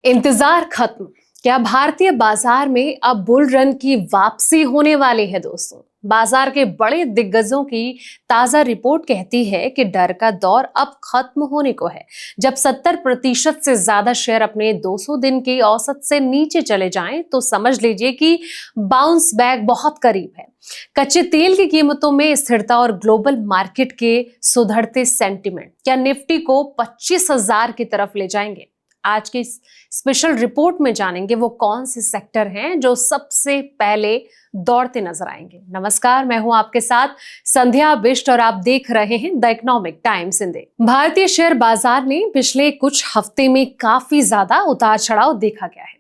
इंतजार खत्म। क्या भारतीय बाजार में अब बुल रन की वापसी होने वाली है दोस्तों? बाजार के बड़े दिग्गजों की ताजा रिपोर्ट कहती है कि डर का दौर अब खत्म होने को है। जब 70% से ज्यादा शेयर अपने 200 दिन की औसत से नीचे चले जाएं, तो समझ लीजिए कि बाउंस बैक बहुत करीब है। कच्चे तेल की कीमतों में स्थिरता और ग्लोबल मार्केट के सुधरते सेंटिमेंट क्या निफ्टी को 25,000 की तरफ ले जाएंगे? आज की स्पेशल रिपोर्ट में जानेंगे वो कौन से सेक्टर हैं जो सबसे पहले दौड़ते नजर आएंगे। नमस्कार, मैं हूं आपके साथ संध्या बिष्ट और आप देख रहे हैं द इकोनॉमिक टाइम्स हिंदी। भारतीय शेयर बाजार में पिछले कुछ हफ्ते में काफी ज्यादा उतार चढ़ाव देखा गया है।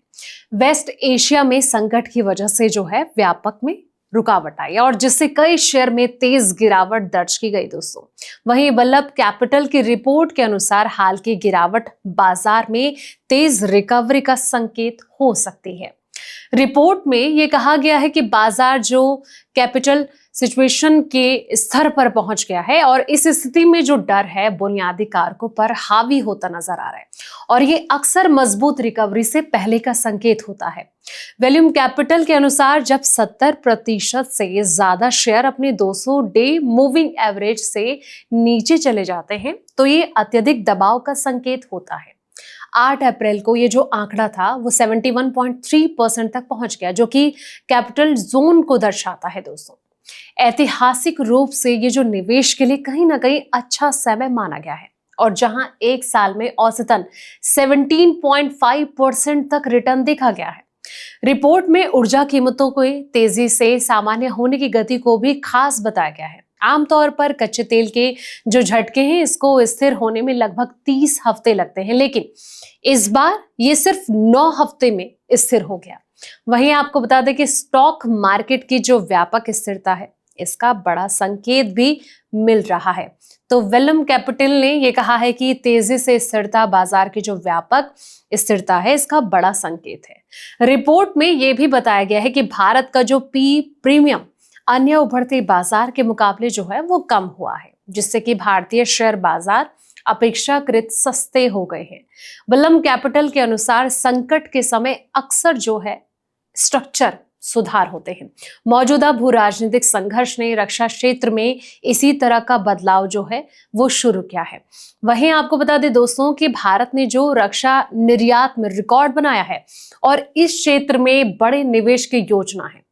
वेस्ट एशिया में संकट की वजह से जो है व्यापक में रुकावट आई और जिससे कई शेयर में तेज गिरावट दर्ज की गई दोस्तों। वहीं वल्लभ कैपिटल की रिपोर्ट के अनुसार हाल की गिरावट बाजार में तेज रिकवरी का संकेत हो सकती है। रिपोर्ट में यह कहा गया है कि बाजार जो कैपिटल सिचुएशन के स्तर पर पहुंच गया है और इस स्थिति में जो डर है बुनियादी कारकों पर हावी होता नजर आ रहा है और ये अक्सर मजबूत रिकवरी से पहले का संकेत होता है। वैल्यूम कैपिटल के अनुसार जब 70% से ज्यादा शेयर अपने 200 डे मूविंग एवरेज से नीचे चले जाते हैं तो ये अत्यधिक दबाव का संकेत होता है। 8 अप्रैल को ये जो आंकड़ा था वो 71.3% तक पहुंच गया, जो कि कैपिटल जोन को दर्शाता है दोस्तों। ऐतिहासिक रूप से ये जो निवेश के लिए कहीं ना कहीं अच्छा समय माना गया है और जहां एक साल में औसतन 17.5% तक रिटर्न देखा गया है। रिपोर्ट में ऊर्जा कीमतों को तेजी से सामान्य होने की गति को भी खास बताया गया है। आमतौर पर कच्चे तेल के जो झटके हैं इसको स्थिर होने में लगभग 30 हफ्ते लगते हैं, लेकिन इस बार ये सिर्फ 9 हफ्ते में स्थिर हो गया। वहीं आपको बता दें कि स्टॉक मार्केट की जो व्यापक स्थिरता है इसका बड़ा संकेत भी मिल रहा है। तो वैल्यूम कैपिटल ने यह कहा है कि तेजी से स्थिरता बाजार की जो व्यापक स्थिरता है इसका बड़ा संकेत है। रिपोर्ट में यह भी बताया गया है कि भारत का जो पी प्रीमियम अन्य उभरते बाजार के मुकाबले जो है वो कम हुआ है, जिससे कि भारतीय शेयर बाजार अपेक्षाकृत सस्ते हो गए हैं। वैल्यूम कैपिटल के अनुसार संकट के समय अक्सर जो है स्ट्रक्चर सुधार होते हैं। मौजूदा भू राजनीतिक संघर्ष ने रक्षा क्षेत्र में इसी तरह का बदलाव जो है वो शुरू किया है। वहीं आपको बता दें दोस्तों कि भारत ने जो रक्षा निर्यात में रिकॉर्ड बनाया है और इस क्षेत्र में बड़े निवेश की योजना है।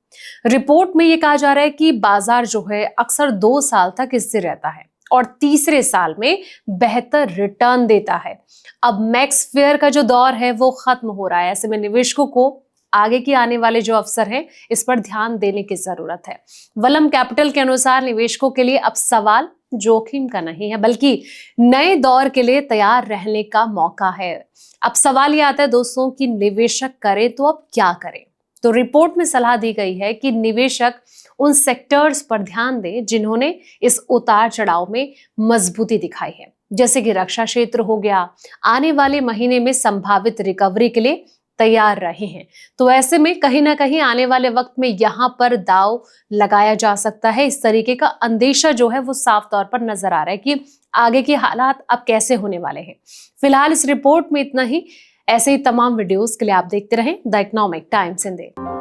रिपोर्ट में यह कहा जा रहा है कि बाजार जो है अक्सर 2 साल तक स्थिर रहता है और तीसरे साल में बेहतर रिटर्न देता है। अब मैक्स फेयर का जो दौर है वो खत्म हो रहा है। ऐसे में निवेशकों को आगे की आने वाले जो अवसर हैं इस पर ध्यान देने की जरूरत है। वैल्यूम कैपिटल के अनुसार निवेशकों के लिए अब सवाल जोखिम का नहीं है बल्कि नए दौर के लिए तैयार रहने का मौका है। अब सवाल ये आता है दोस्तों कि निवेशक करे तो अब क्या करें? तो रिपोर्ट में सलाह दी गई है कि निवेशक उन सेक्टर्स पर ध्यान दें जिन्होंने इस उतार चढ़ाव में मजबूती दिखाई है, जैसे कि रक्षा क्षेत्र हो गया, आने वाले महीने में संभावित रिकवरी के लिए तैयार रहे हैं। तो ऐसे में कहीं ना कहीं आने वाले वक्त में यहाँ पर दाव लगाया जा सकता है। इस तरीके का अंदेशा जो है वो साफ तौर पर नजर आ रहा है कि आगे के हालात अब कैसे होने वाले हैं। फिलहाल इस रिपोर्ट में इतना ही। ऐसे ही तमाम वीडियोस के लिए आप देखते रहें द इकोनॉमिक टाइम्स हिंदी।